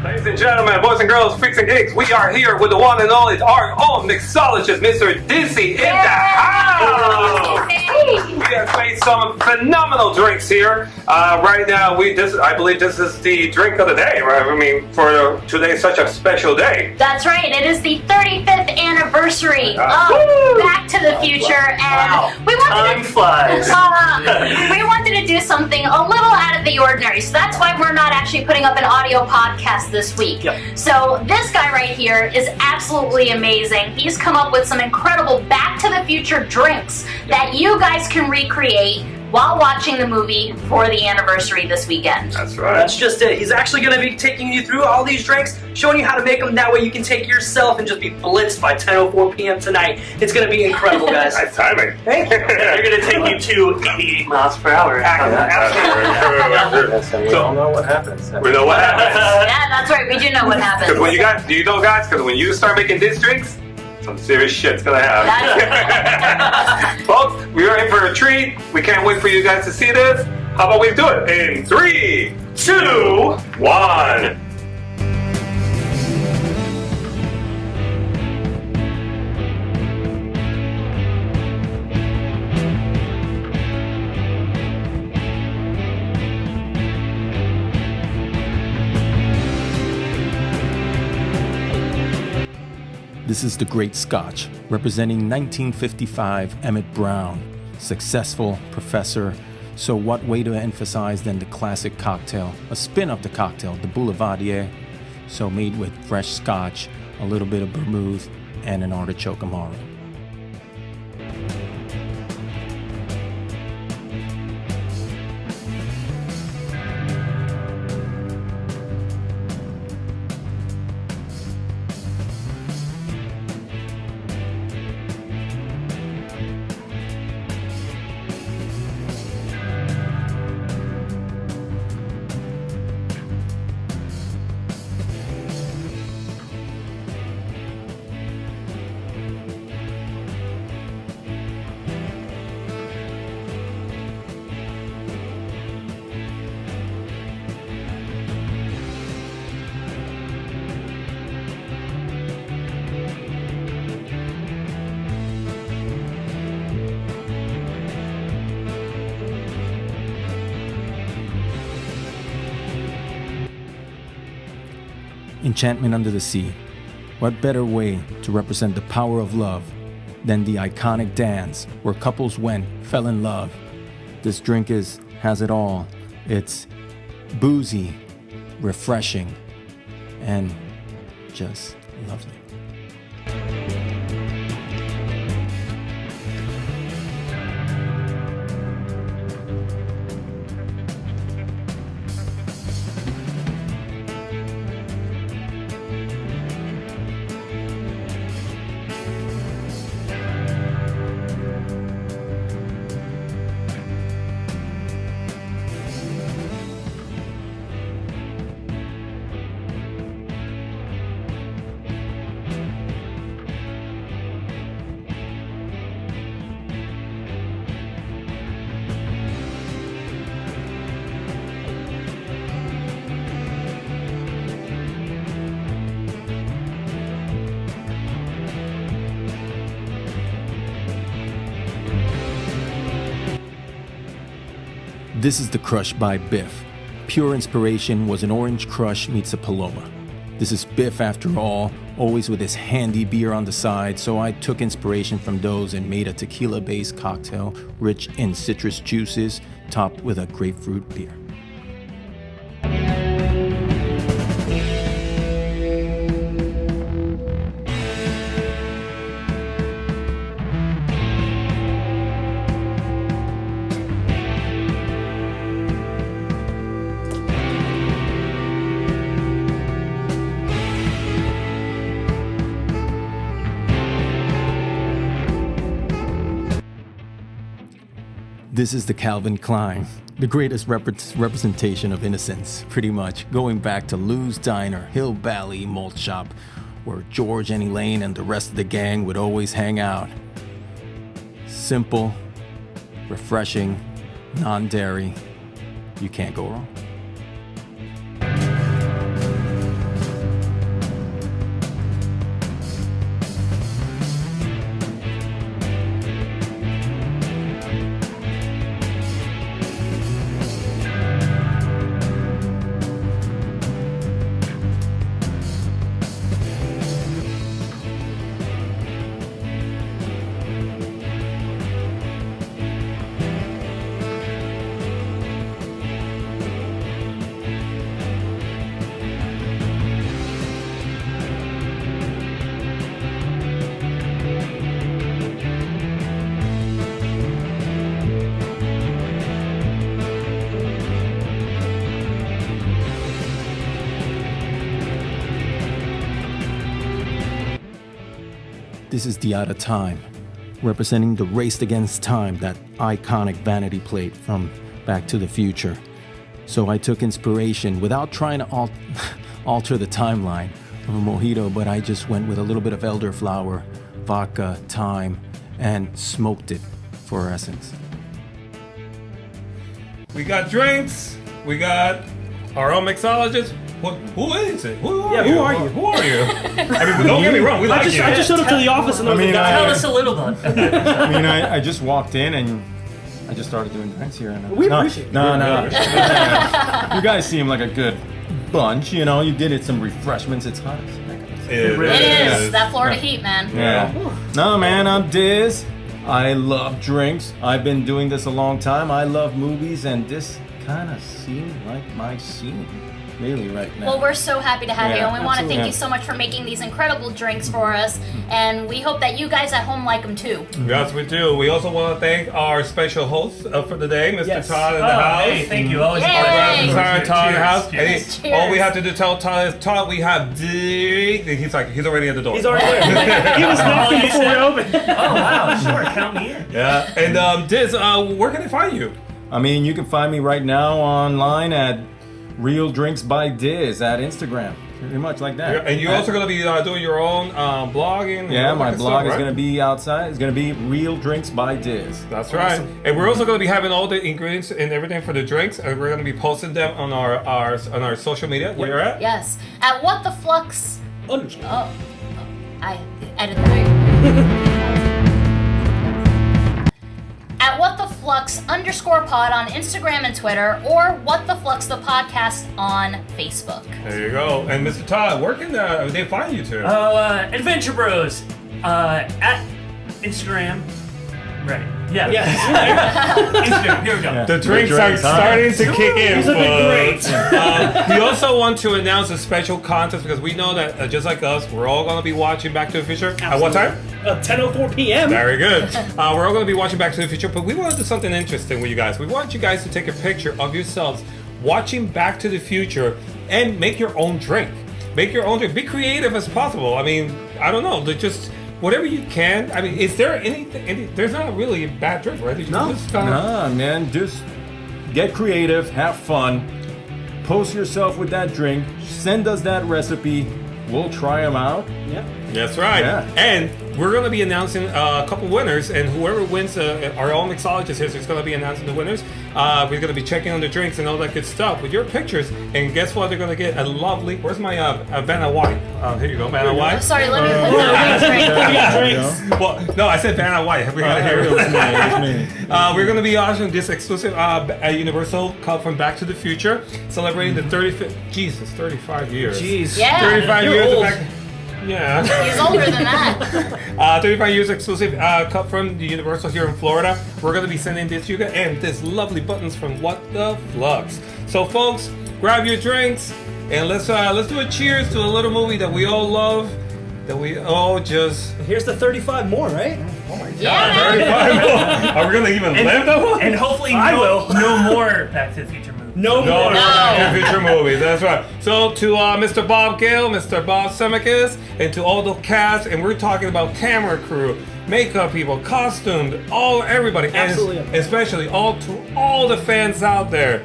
Ladies and gentlemen, boys and girls, freaks and geeks, we are here with the one and only, our own mixologist, Mr. Dizzy in the house! We have made some phenomenal drinks here. Right now, I believe this is the drink of the day, right? I mean, for today's such a special day. That's right. It is the 35th anniversary of Back to the Future, and we wanted we wanted to do something a little out of the ordinary. So that's why we're not actually putting up an audio podcast this week. Yep. So this guy right here is absolutely amazing. He's come up with some incredible Back to the Future drinks that you guys can recreate while watching the movie for the anniversary this weekend. That's right. That's just it. He's actually going to be taking you through all these drinks, showing you how to make them. That way you can take yourself and just be blitzed by 10:04 p.m. tonight. It's going to be incredible, guys. Nice timing. Thank you. They're going to take you to 88 miles per hour. So, we all know what happens. we know what happens. Yeah, that's right. We do know what happens. Because when you guys, do you know, guys? Because when you start making these drinks, some serious shit's gonna happen. Folks, we are in for a treat. We can't wait for you guys to see this. How about we do it in 3, 2, 1. This is the Great Scotch, representing 1955 Emmett Brown, successful professor. So what way to emphasize than the classic cocktail, a spin of the cocktail, the Boulevardier. So made with fresh scotch, a little bit of vermouth, and an artichoke amaro. Enchantment Under the Sea. What better way to represent the power of love than the iconic dance where couples went, fell in love? This drink has it all. It's boozy, refreshing, and just lovely. This is the Crush by Biff. Pure inspiration was an orange crush meets a Paloma. This is Biff after all, always with his handy beer on the side, so I took inspiration from those and made a tequila-based cocktail rich in citrus juices, topped with a grapefruit beer. This is the Calvin Klein, the greatest representation of innocence, pretty much, going back to Lou's Diner, Hill Valley Malt Shop, where George and Elaine and the rest of the gang would always hang out. Simple, refreshing, non-dairy, you can't go wrong. This is the Out of Time, representing the Race Against Time, that iconic vanity plate from Back to the Future. So I took inspiration without trying to alter the timeline of a mojito, but I just went with a little bit of elderflower, vodka, thyme, and smoked it for essence. We got drinks. We got our own mixologist. Who is it? Who are you? who are you? Who are you? I mean, don't get me wrong. We like you. I just showed up to the office and there was a guy. Tell us a little bit. I mean, I just walked in and I just started doing drinks here. And We appreciate it. No. You guys seem like a good bunch. You know, you did it some refreshments. It's hot. It is that Florida heat, man. Yeah. No, man, I'm Diz. I love drinks. I've been doing this a long time. I love movies, and this kind of seems like my scene. Really, right now. Well, we're so happy to have you, Yeah, and we want to thank absolutely. you so much for making these incredible drinks for us, and we hope that you guys at home like them too. Yes, we do. We also want to thank our special host for the day, Mr. Yes. Todd in the Oh, house. hey, thank you. Always Yay! Todd in the house. Cheers. And all we have to do tell Todd is, Todd, we have drink. He's already at the door. He's already there. He was knocking before we opened. Oh, wow. Sure. Count me in. Yeah. And Diz, where can they find you? I mean, you can find me right now online at Real Drinks by Diz at Instagram. Pretty much like that. And you're also going to be doing your own blogging. Yeah, and all my that blog stuff, is right? going to be outside. It's going to be Real Drinks by Diz. That's right. And we're also going to be having all the ingredients and everything for the drinks, and we're going to be posting them on our social media. Where you're at? Yes, at What the Flux. Understand. Oh, I edited that. At What the Flux _pod on Instagram and Twitter, or What the Flux the podcast on Facebook. There you go. And Mr. Todd, where can they find you to? Adventure Bros. At Instagram. Right. Yeah. Yes. Instagram. Here we go. The drinks are drinks, huh? starting to kick in. These have been folks. great. We also want to announce a special contest because we know that just like us, we're all going to be watching Back to the Future. At what time? 10:04 p.m. Very good. We're all going to be watching Back to the Future, but we want to do something interesting with you guys. We want you guys to take a picture of yourselves watching Back to the Future and make your own drink. Make your own drink. Be creative as possible. I mean, I don't know. Just whatever you can. I mean, is there anything? There's not really a bad drink, right? You No. just kinda- Nah, man, just get creative, have fun, post yourself with that drink, send us that recipe, we'll try them out. Yep. That's right. Yeah. And we're going to be announcing a couple winners, and whoever wins, our own mixologist here is going to be announcing the winners. We're going to be checking on the drinks and all that good stuff with your pictures. And guess what? They're going to get a lovely. Where's my Vanna White? Here you go, Vanna White. Sorry, let me drink. We got drinks. Well, no, I said Vanna White. We got it here. We're going to be offering this exclusive Universal Cup from Back to the Future, celebrating the 35 years. Jeez. Yeah. 35 You're years old. of Back. Yeah. He's older than that. 35 years exclusive cup from the Universal here in Florida. We're going to be sending this to you guys and this lovely buttons from What the Flux. So, folks, grab your drinks and let's do a cheers to a little movie that we all love, that we all just. Here's the 35 more, right? Yeah, man. 35 more. Are we going to even live that one? And hopefully no more Back to the Future movies. No No, more. no, future movies. That's right. So to Mr. Bob Gale, Mr. Bob Semekis, and to all the cast, and we're talking about camera crew, makeup people, costumed, everybody, Absolutely. and especially all the fans out there.